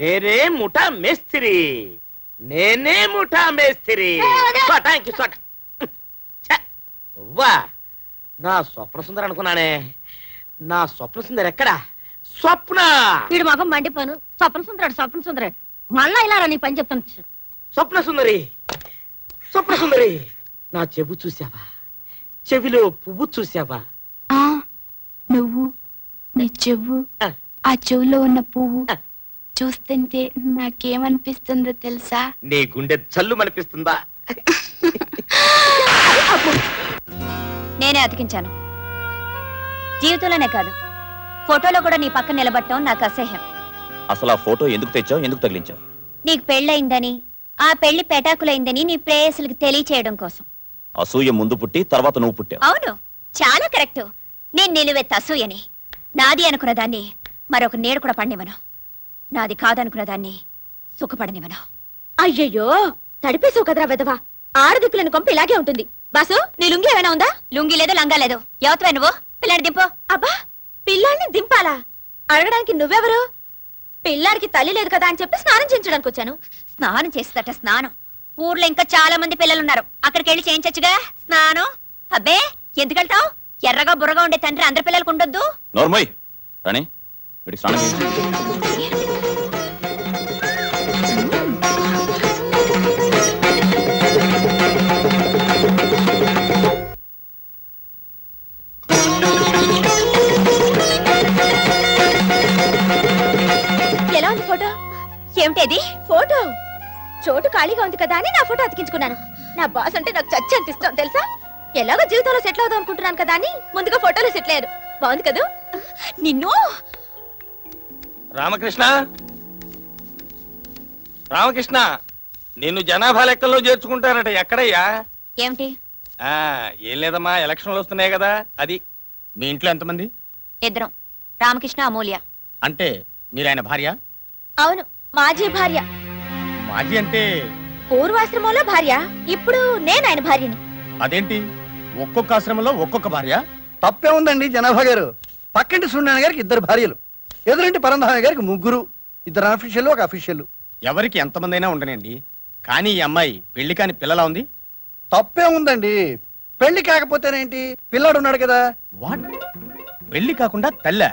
నేనే ముఠా మేస్త్రి, నేనే ముఠా మేస్త్రి. వా, నా స్వప్న సుందర అనుకున్నానే, నా స్వప్న సుందర ఎక్కడా? స్వప్న వీడు మగం మండిపోను. స్వప్న సుందరాడు, స్వప్న సుందరాడు. మళ్ళా ఇలా నీ పని చెప్తాను. స్వప్న సుందరి, స్వప్న సుందరి, నా చెవు చూసావా? చెవిలో పువ్వు చూసావా? నువ్వు నీ చెవు, ఆ చెవులో ఉన్న పువ్వు చూస్తుంటే నాకేమనిపిస్తుందో తెలుసా? నీ గుండె చల్లు అనిపిస్తుందా? నేనే అతికించాను. జీవితంలోనే కాదు, ఫోటోలో కూడా నీ పక్కన నిలబట్టడం నాకు అసహ్యం. అసలు ఆ ఫోటో ఎందుకు తెచ్చావు, ఎందుకు తగిలించావు? నీకు పెళ్ళయిందని, ఆ పెళ్లి పెటాకులైందని నీ ప్రేయసులకి తెలియచేయడం కోసం. అసూయ ముందు పుట్టి తర్వాత నువ్వు పుట్టావు. అవును, చాలా కరెక్ట్. నేను నిలువెత్త అసూయని. నాది అనుకున్న దాన్ని మరొక నేడు కూడా పడినివ్వను, నాది కాదనుకున్న దాన్ని సుఖపడనివ్వను. అయ్యయ్యో, తడిపేసావు కదరా వెదవా. ఆడదిక్కులను కొంప ఇలాగే ఉంటుంది. బాసు, నీ లుంగి ఏమైనా ఉందా? లుంగి లేదు, లంగా లేదు. ఎవతవే నువ్వు? పిల్లాడి దింపు. అబ్బా, పిల్లాడిని దింపాలా? అడగడానికి నువ్వెవరు? పిల్లాడికి తల్లి లేదు కదా అని చెప్పి స్నానం చేయించడానికి వచ్చాను. స్నానం చేస్తుందట స్నానం. ఊర్లో ఇంకా చాలా మంది పిల్లలున్నారు, అక్కడికి వెళ్ళి చేయించచ్చుగా స్నానం. అబ్బే, ఎందుకెళ్తావు? ఎర్రగా బుర్రగా ఉండే తండ్రి అందరి పిల్లలకు ఉండొద్దు. నోర్మోయ్ రాణి, వీడికి స్నానం చేయించు. ఎలా ఉంది ఫోటో? ఏమిటేది ఫోటో? చోటు ఖాళీగా ఉంది కదా అని నా ఫోటో అతికించుకున్నాను. నా బాస్ అంటే నాకు చచ్చి అనిపిస్తాం తెలుసా. ఎలాగో జీవితంలో సెటిల్ అవుదాం అనుకుంటున్నాను కదా అని ముందుగా ఫోటోలో సెటిల్ అయ్యారు. బాగుంది కదా? నిన్ను రామకృష్ణ, రామకృష్ణ, నిన్ను జనాభా లెక్కల్లో చేర్చుకుంటారట. ఎక్కడయ్యా? ఏమిటి? ఏం లేదమ్మా, ఎలక్షన్లు వస్తున్నాయి కదా, అది. మీ ఇంట్లో ఎంతమంది? ఇద్దరం, రామకృష్ణ, అమూల్య. అంటే మీరు ఆయన భార్య? అవును, మాజీ భార్య. మాజీ అంటే? పూర్వాశ్రమంలో భార్య, ఇప్పుడు నేను ఆయన భార్యని. అదేంటి, ఒక్కొక్క ఆశ్రమంలో ఒక్కొక్క భార్య? తప్పే ఉందండి జనాభా గారు. పక్కింటి సూర్యనారాయణ గారికి 2 భార్యలు, ఎదురింటి పరంధామ గారికి 3, 2 అఫీషియల్, 1 అఫీషియల్. ఎవరికి ఎంతమంది అయినా ఉండనండి, కానీ ఈ అమ్మాయి పెళ్లి కాని పిల్లలా ఉంది. తప్పే ఉందండి. పెళ్లి కాకపోతేనేంటి, పిల్లాడు ఉన్నాడు కదా. వాట్? పెళ్లి కాకుండా తల్లా?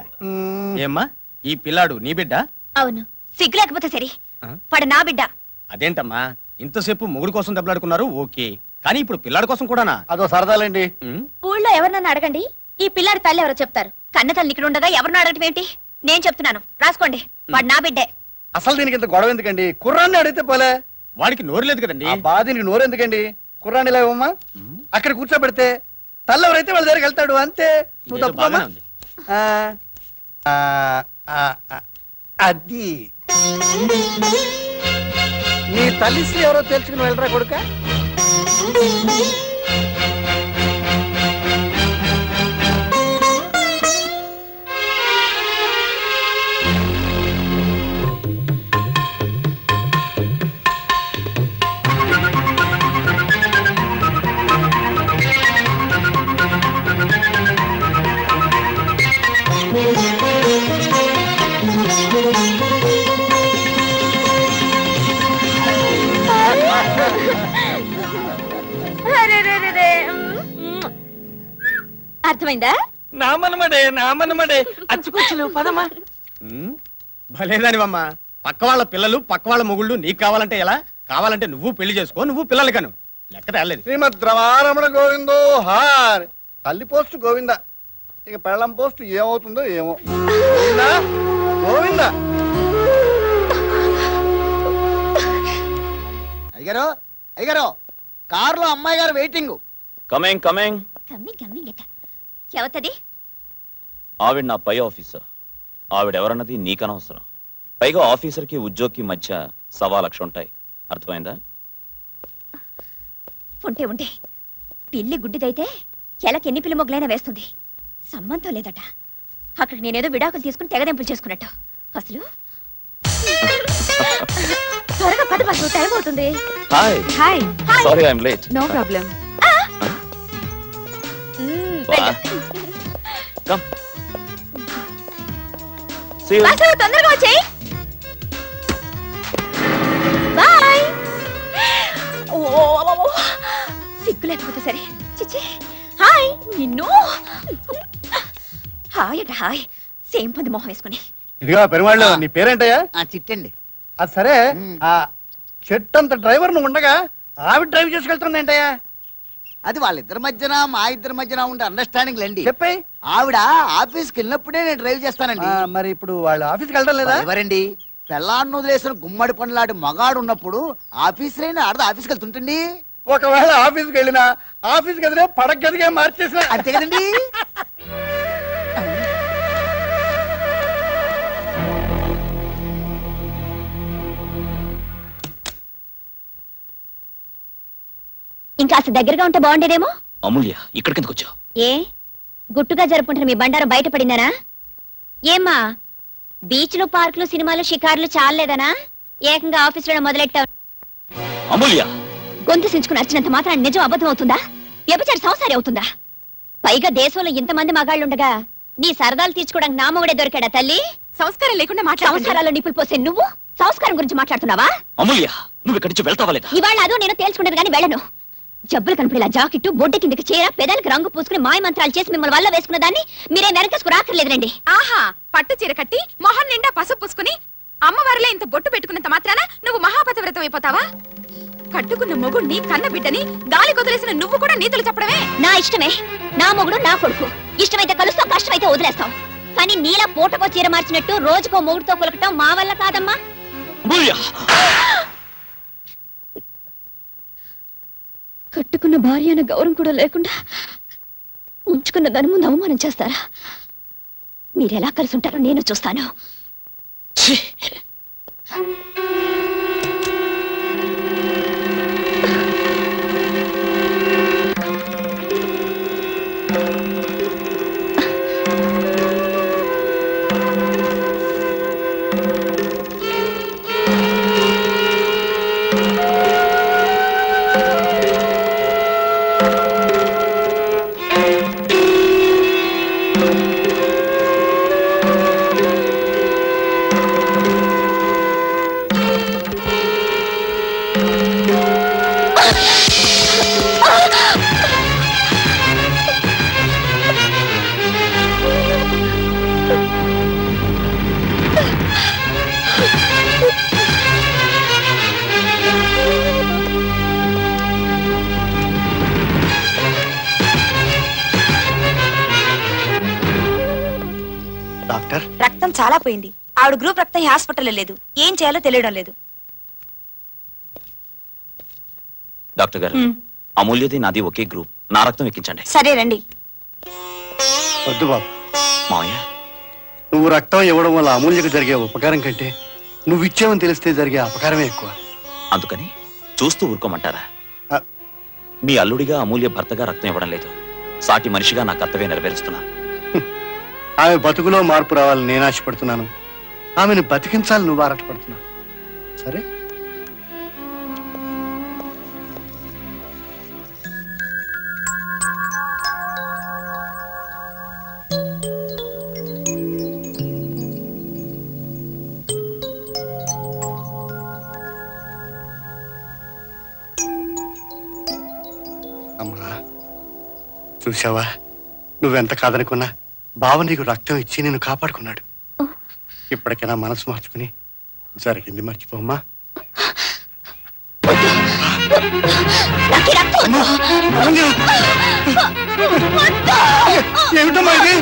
ఏమ్మా, ఈ పిల్లాడు నీ బిడ్డ? అవును. సిగ్గు లేకపోతే సరే, వాడు నా బిడ్డ. అదేంటమ్మా, ఇంతసేపు మొగుడు కోసం దెబ్బలాడుకున్నారు, ఓకే, కానీ ఇప్పుడు పిల్లాడి కోసం కూడానా? అదో సరదాలండి. ఊళ్ళో ఎవరినన్నా అడగండి, ఈ పిల్లాడి తల్లి ఎవరో చెప్తారు. కన్న తల్లి ఇక్కడ ఉండగా ఎవరిని అడగటం ఏంటి? నేను చెప్తున్నాను, రాసుకోండి, వాడు నా బిడ్డే. అసలు దీనికి ఇంత గొడవ ఎందుకండి? కుర్రాన్ని అడిగితే పోలే. వాడికి నోరు లేదు కదండి. బాధనికి నోరు ఎందుకండి? కుర్రాన్ని ఇలా ఇవ్వమ్మా, అక్కడ కూర్చోబెడితే తల్లి ఎవరైతే వాళ్ళ దగ్గరికి వెళ్తాడు అంతే. నువ్వు తప్పమ్మా. అది నీ తల్లి శ్రీ ఎవరో తెలుసుకుని వెళ్ళరా కొడుక. అర్థమైందా? నామనమడే అచ్చుకొచ్చలేవు, పదమ్మా. భలేదానివమ్మా, పక్క వాళ్ళ పిల్లలు, పక్క వాళ్ళ మొగుళ్ళు నీకు కావాలంటే ఎలా? కావాలంటే నువ్వు పెళ్లి చేసుకో, నువ్వు పిల్లలు కను. లెక్క తేలేదు. శ్రీమద్ రమారమణ గోవిందో హార్. తల్లి పోస్ట్ గోవింద, ఇక పెళ్ళం పోస్ట్ ఏమవుతుందో ఏమో. గోవిందా గోవిందా. అయ్యగారు, అయ్యగారు, కారులో అమ్మాయి గారు వెయిటింగ్. Coming coming. ఎవతది? ఆవిడ నా పై ఆఫీసర్. ఆవిడెవరన్నది నీకనవసరం. పైగా ఆఫీసర్కి ఉద్యోగికి మధ్య 1.25 లక్ష ఉంటాయి. అర్థమైందా? ఉంటే పిల్లి గుడ్డిదైతే ఎలకి ఎన్ని పిల్లి మొగ్గులైనా వేస్తుంది. సంబంధం లేదట. అక్కడ నేనేదో విడాకులు తీసుకుని తెగదెంపులు చేసుకున్నట్టు. అసలు త్వరగా పద బస్సు, టైం అవుతుంది. Hi hi. Sorry I'm late. No problem. Come. See you. Bus తొందరగా వచ్చేయ్. సిగ్గు లేకపోతే సరే. చిచి, హాయ్ నిన్ను. హాయ్ అట హాయ్, సేమ్ పంది మొహం వేసుకుని. ఇదిగా పెరుమాళ్ళు, నీ పేరేంటయ్యా? చిట్టండి. అది సరే, ఆ చెట్టు అంత డ్రైవర్ నువ్వు ఉండగా ఆవిడ డ్రైవ్ చేసుకెళ్తుంది ఏంటయ్యా? అది వాళ్ళిద్దరి మధ్యన మా ఇద్దరి మధ్యన ఉండే అండర్స్టాండింగ్ లేండి. చెప్పాయి. ఆవిడ ఆఫీస్కి వెళ్ళినప్పుడే నేను డ్రైవ్ చేస్తానండి. మరి ఇప్పుడు వాళ్ళు ఆఫీస్కి వెళ్ళడం లేదా? ఎవరండి పెళ్ళాన్ని వదిలేసిన గుమ్మడి పండ్లాంటి మగాడు ఉన్నప్పుడు ఆఫీస్ అయినా ఆడదా ఆఫీస్కి వెళ్తుంటండి. ఒకవేళ ఆఫీస్కి వెళ్ళినా ఆఫీస్ గదినే పడక గదిగా మార్చేసిన అంతే కదండి. ఇంకా దగ్గరగా ఉంటే బాగుండేదేమో. అమూల్య, ఇక్కడికి ఎందుకు వచ్చావు? ఏ గుట్టుగా జరుపుకుంటున్న మీ బండారం బయటపడిందనా? ఏమ్మా, బీచ్లు పార్కులు సినిమాలు షికార్లు చాలేదనా? ఏకంగా ఆఫీసులో మొదలెట్టావు. అమూల్య, గొంతు సించుకుని అర్చినంత మాత్రం నిజం అబద్ధం అవుతుందా? వ్యభిచారి సంసారి అవుతుందా? పైగా దేశంలో ఇంతమంది మగాళ్ళుండగా నీ సరదాలు తీర్చుకోవడానికి నా మొగుడే దొరికాడా తల్లి? సంస్కారం లేకుండా సంస్కారాల్లో నిప్పులు పోసే నువ్వు సంస్కారం గురించి మాట్లాడుతున్నావా? అమూల్య, నువ్వు ఇక్కడి నుంచి వెళ్తావా లేదా? ఇవాళ అదో నేను తేల్చుకుంటాను గానీ వెళ్ళను. జబ్బులు కనపడేలా జాకెట్టు బొడ్డ కిందకి చీర పెదాలకు రంగు పూసుకుని మాయ మంత్రాలు చేసి మిమ్మల్ని వల్ల వేసుకున్న దాన్ని మీరే వెనకేసుకు రాకర్లేదండి. ఆహా, పట్టు చీర కట్టి మొహం నిండా పసుపు పూసుకుని అమ్మవారిలో ఇంత బొట్టు పెట్టుకున్నంత మాత్రాన నువ్వు మహాపతివ్రతం అయిపోతావా? కట్టుకున్న మొగుడిని కన్న బిడ్డని గాలి కొదిలేసిన నువ్వు కూడా నీతులు చెప్పడమే. నా ఇష్టమే, నా మొగుడు నా కొడుకు. ఇష్టమైతే కలుస్తాం, కష్టమైతే వదిలేస్తాం. కానీ నీలా పూటకో చీర మార్చినట్టు రోజుకో మొగుడుతో కొలకటం మా వల్ల కాదమ్మా. కట్టుకున్న భార్య అన్న గౌరవం కూడా లేకుండా ఉంచుకున్న దాని ముందు అవమానం చేస్తారా? మీరెలా కలిసి ఉంటారో నేను చూస్తాను. రక్తం చాలా పోయింది. ఆవిడ గ్రూప్ రక్తం ఈ హాస్పిటల్లో లేదు. ఏం చేయాలో తెలియడం లేదు. డాక్టర్ గారు, అమూల్యది నాది ఒకే గ్రూప్. నా రక్తం ఎక్కించండి. సరే రండి. వద్దు బాబు. మావయ్య, నువ్వు రక్తం ఇవ్వడం వల్ల అమూల్యకు జరిగే ఉపకారం కంటే నువ్వు ఇచ్చేవని తెలిస్తే జరిగే అపకారమే ఎక్కువ. అందుకని చూస్తూ ఊరుకోమంటారా? ఆ. మీ అల్లుడిగా అమూల్య భర్తగా రక్తం ఇవ్వడం లేదు. సాటి మనిషిగా నా కర్తవ్యం నెరవేరుస్తున్నాను. ఆమె బతుకులో మార్పు రావాలని నేను ఆశపడుతున్నాను. ఆమెను బతికించాలి నువ్వు ఆరాటపడుతున్నావు. సరే, అమ్మా చూసావా, నువ్వెంత కాదనుకున్నా బావ నీకు రక్తం ఇచ్చి నేను కాపాడుకున్నాడు. ఇప్పటికైనా మనసు మార్చుకుని జరిగింది మర్చిపోమ్మా. ఏమిటమ్మా ఇది?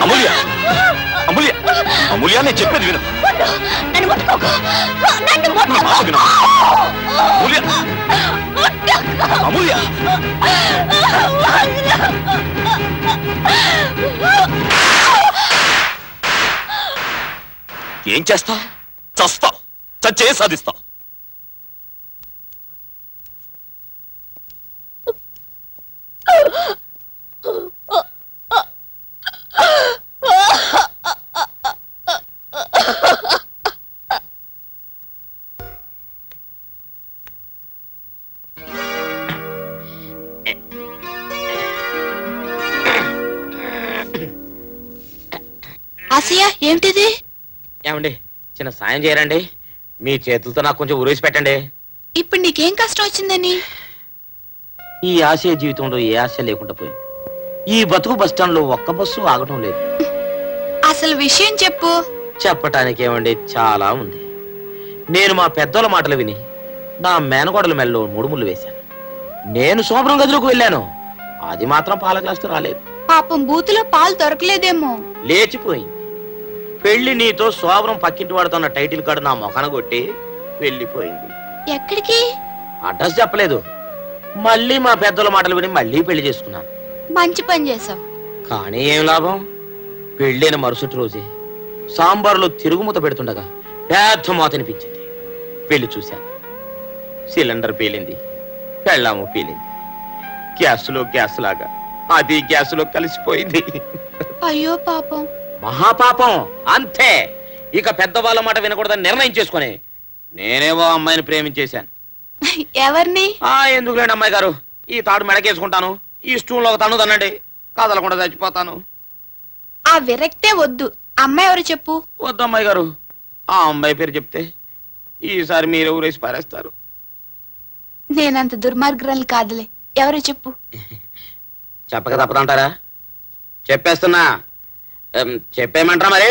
అమూల్య, అమూల్య, అమూల్య, నేను చెప్పేది విను. అమూల్య, అమూల్య, ఏం చేస్తావు? చస్తావు, చచ్చే సాధిస్తావు. ఆసియా, ఏమిటిది? ఏమండి, చిన్న సాయం చేయరండి. మీ చేతులతో నాకు కొంచెం ఉరేసి పెట్టండి. ఇప్పుడు నీకేం కష్టం వచ్చిందని? ఈ ఆశయ జీవితంలో ఏ ఆశ లేకుండా పోయింది. ఈ బతుకు బస్టాండ్ లో ఒక్క బస్సు ఆగటం లేదు. అసలు విషయం చెప్పు. చెప్పటానికి ఏమండి, చాలా ఉంది. నేను మా పెద్దల మాటలు విని నా మేనగోడల మెల్లో 3 ముళ్ళు వేశాను. నేను శోభనం గదిలోకి వెళ్ళాను, అది మాత్రం పాల గ్లాసుతో రాలేదు. పాపం బూతులో పాలు దొరకలేదేమో. లేచిపోయింది. పెళ్లి నీతో శోభనం పక్కింటి వాడుతున్న టైటిల్ కార్డు నా మొఖాన కొట్టి వెళ్ళిపోయింది. ఎక్కడికి? అడ్రస్ చెప్పలేదు. మళ్ళీ మా పెద్దల మాటలు విని మళ్ళీ పెళ్లి చేసుకున్నాను. మంచి పని చేసావు. కానీ ఏం లాభం? పెళ్ళైన మరుసటి రోజే సాంబార్లో తిరుగుమూత పెడుతుండగా పెద్ద మూత అనిపించింది. పెళ్లి చూశాను. సిలిండర్ పేలింది, పెళ్ళాము పేలింది. గ్యాస్లో గ్యాస్ లాగా అది గ్యాస్లో కలిసిపోయింది. అయ్యో పాపం. మహాపాపం అంతే. ఇక పెద్దవాళ్ళ మాట వినకూడదని నిర్ణయం చేసుకుని నేనేవో అమ్మాయిని ప్రేమించేశాను. ఎవరిని? ఎందుకులేండి అమ్మాయి గారు, ఈ తాడు మెడకేసుకుంటాను, ఈ స్టూల్లో ఒక తన్ను తన్నండి, కదలకుండా చచ్చిపోతాను. ఆ విరక్తే వద్దు. అమ్మాయి ఎవరు చెప్పు. వద్దు అమ్మాయి గారు, ఆ అమ్మాయి పేరు చెప్తే ఈసారి మీరు ఊరేసి పారేస్తారు. నేనంత దుర్మార్గురాలు కాదులే. ఎవరు చెప్పు. చెప్పక తప్పదంటారా? చెప్పేస్తున్నా. చెప్పేయమంటారా మరి?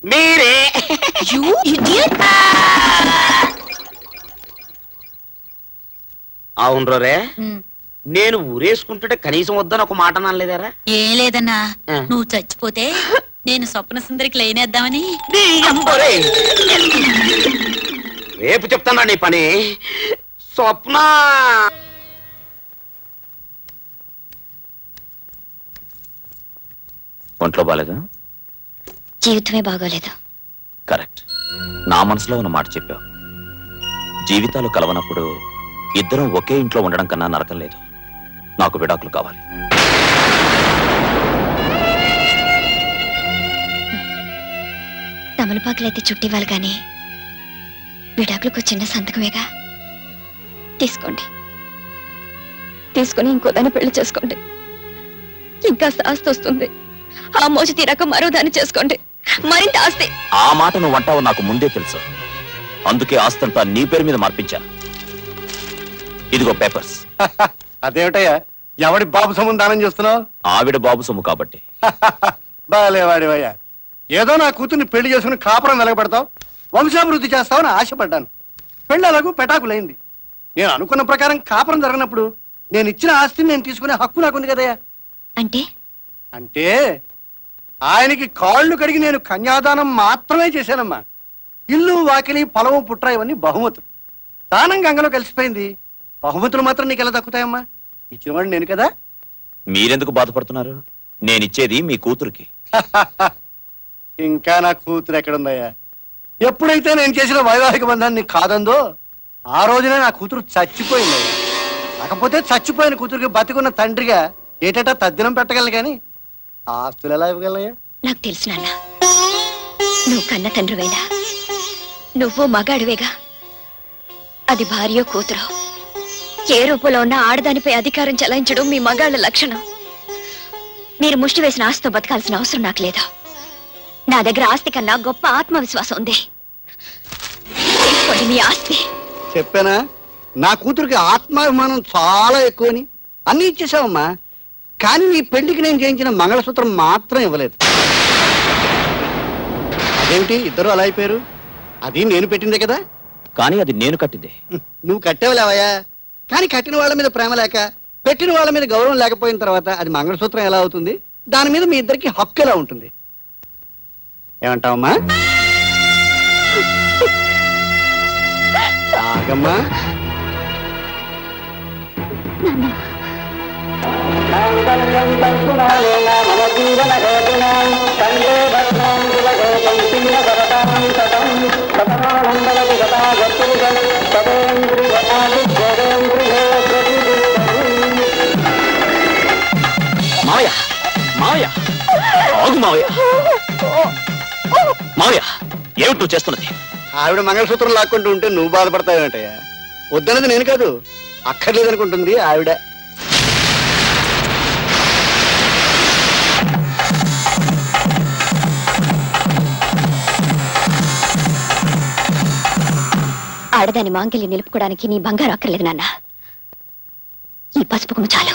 మీరే. అవును రే, నేను ఊరేసుకుంటుంటే కనీసం వద్దని ఒక మాట అనలేదారా? ఏం లేదన్నా, నువ్వు చచ్చిపోతే నేను స్వప్న సుందరికి లేనేద్దామని. రేపు చెప్తానా నీ పని. స్వప్న ఒంట్లో బాలేదా? జీవితమే బాగోలేదు. కరెక్ట్. నా మనసులో ఉన్న మాట చెప్పావు. జీవితాలు కలవనప్పుడు ఇద్దరం ఒకే ఇంట్లో ఉండడం కన్నా నరకం లేదు. నాకు విడాకులు కావాలి. తమలపాకులైతే చుట్టివ్వాలి కానీ విడాకులకు చిన్న సంతకమేగా. తీసుకోండి, తీసుకుని ఇంకోదాన్ని పెళ్లి చేసుకోండి. ఇంకా ఆస్తి వస్తుంది. ఆ మోజు తీరాక మరో దాన్ని చేసుకోండి, మరింత ఆస్తి. ఆ మాట నువ్వు అంటావు నాకు ముందే తెలుసు. అందుకే ఆస్తంతా నీ పేరు మీద మార్పించాను. ఇదిగో పేపర్స్. అదేమిటయ్యా, ఎవడి బాబు సొమ్ము దానం చేస్తున్నావు? ఆవిడ బాబు సొమ్ము కాబట్టి. బాలేవాడివయ్యా, ఏదో నా కూతుర్ని పెళ్లి చేసుకుని కాపురం వెలగబెడతావు, వంశాభివృద్ధి చేస్తావని ఆశపడ్డాను. పెళ్లి అలాగూ పెటాకులైంది. నేను అనుకున్న ప్రకారం కాపురం జరగనప్పుడు నేను ఇచ్చిన ఆస్తిని నేను తీసుకునే హక్కు నాకుంది కదయ్యా. అంటే అంటే ఆయనకి కాళ్ళు కడిగి నేను కన్యాదానం మాత్రమే చేశానమ్మా. ఇల్లు వాకిలి పొలము పుట్ర ఇవన్నీ బహుమతులు. దానం గంగలో కలిసిపోయింది. బహుమతులు మాత్రం నీకు ఎలా దక్కుతాయమ్మా? ఇచ్చినవాడు నేను కదా. మీరెందుకు బాధపడుతున్నారు? నేనిచ్చేది మీ కూతురికి. ఇంకా నా కూతురు ఎక్కడుందయ్యా? ఎప్పుడైతే నేను చేసిన వైవాహిక బంధాన్ని కాదందో ఆ రోజునే నా కూతురు చచ్చిపోయిందయ్యా. కాకపోతే చచ్చిపోయిన కూతురికి బతికున్న తండ్రిగా ఏటా తద్దినం పెట్టగలను కానీ ఆస్తులు ఎలా ఇవ్వగలయ్యా? నాకు తెలుసు నాన్న, నువ్వు కన్న తండ్రివేనా, నువ్వు మగాడివేగా. అది భార్యో కూతురో ఏ రూపంలో ఉన్న ఆడదానిపై అధికారం చెలాయించడం మీ మగాళ్ళ లక్షణం. మీరు ముష్టి వేసిన ఆస్తితో బతకాల్సిన అవసరం నాకు లేదు. నా దగ్గర ఆస్తి కన్నా గొప్ప ఆత్మవిశ్వాసం ఉంది. తీసుకోండి మీ ఆస్తి. చెప్పానా నా కూతురికి ఆత్మాభిమానం చాలా ఎక్కువని? అన్ని ఇచ్చేసావమ్మా, కానీ నీ పెళ్లికి నేను చేయించిన మంగళసూత్రం మాత్రం ఇవ్వలేదు. అదేమిటి ఇద్దరు అలా అయిపోయారు? అది నేను పెట్టిందే కదా. కానీ అది నేను కట్టిందే. నువ్వు కట్టేవలేవయ్యా, కానీ కట్టిన వాళ్ళ మీద ప్రేమ లేక పెట్టిన వాళ్ళ మీద గౌరవం లేకపోయిన తర్వాత అది మంగళసూత్రం ఎలా అవుతుంది? దాని మీద మీ ఇద్దరికి హక్కు ఎలా ఉంటుంది? ఏమంటావమ్మా? ఆగమ్మా. మావయ్య, మావయ్య, ఆగు మావయ్య. మావయ్య, ఏమిటి నువ్వు చేస్తున్నది? ఆవిడ మంగళసూత్రం లాక్కుంటూ ఉంటే నువ్వు బాధపడతావేంటయ్యా? వద్దన్నది నేను కాదు, అక్కర్లేదనుకుంటుంది ఆవిడ. ఆడదాని మాంగల్యం నిలుపుకోవడానికి నీ బంగారు అక్కర్లేదు నాన్న. ఈ పసుపు కుంకుమ చాలు.